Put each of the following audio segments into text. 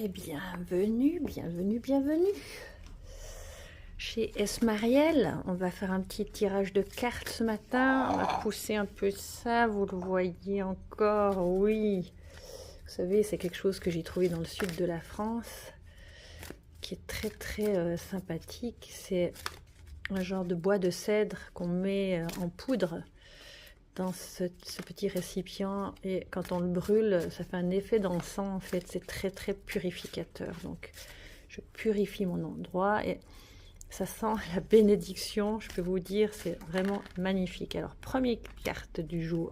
Et bienvenue, bienvenue, bienvenue chez Esmariel. On va faire un petit tirage de cartes ce matin. On va pousser un peu ça, vous le voyez encore, oui. Vous savez, c'est quelque chose que j'ai trouvé dans le sud de la France, qui est très très sympathique. C'est un genre de bois de cèdre qu'on met en poudre dans ce petit récipient, et quand on le brûle, ça fait un effet d'encens en fait. C'est très très purificateur. Donc je purifie mon endroit et ça sent la bénédiction, je peux vous dire, c'est vraiment magnifique. Alors, première carte du jour,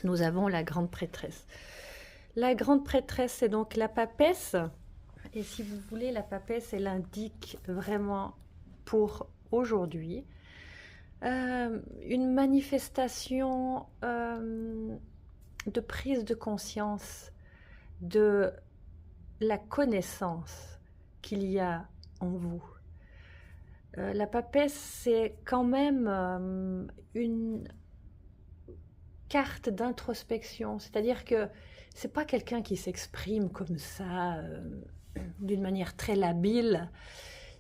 nous avons la grande prêtresse. La grande prêtresse, c'est donc la papesse. Et si vous voulez, la papesse, elle indique vraiment pour aujourd'hui une manifestation de prise de conscience de la connaissance qu'il y a en vous. La papesse, c'est quand même une carte d'introspection, c'est-à-dire que c'est pas quelqu'un qui s'exprime comme ça d'une manière très labile.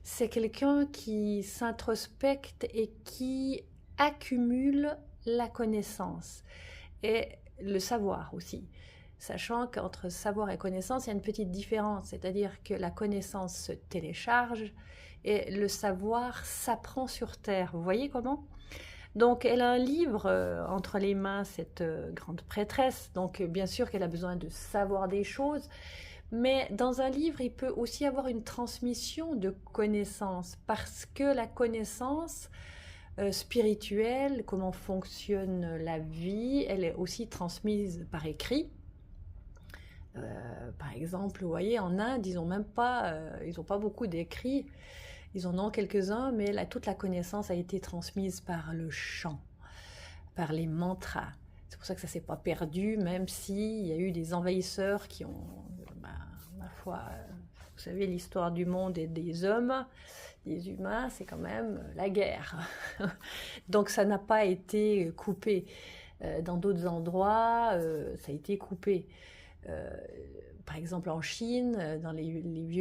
C'est quelqu'un qui s'introspecte et qui accumule la connaissance et le savoir aussi. Sachant qu'entre savoir et connaissance, il y a une petite différence, c'est-à-dire que la connaissance se télécharge et le savoir s'apprend sur terre. Vous voyez comment ? Donc elle a un livre entre les mains, cette grande prêtresse, donc bien sûr qu'elle a besoin de savoir des choses, mais dans un livre, il peut aussi avoir une transmission de connaissances, parce que la connaissance spirituelle, comment fonctionne la vie, elle est aussi transmise par écrit. Par exemple, vous voyez, en Inde, ils n'ont pas beaucoup d'écrits. Ils en ont quelques-uns, mais toute la connaissance a été transmise par le chant, par les mantras. C'est pour ça que ça ne s'est pas perdu, même s'il y a eu des envahisseurs qui ont, ma foi, vous savez, l'histoire du monde et des hommes, des humains, c'est quand même la guerre. Donc ça n'a pas été coupé. Dans d'autres endroits, ça a été coupé. Par exemple en Chine, dans les vieux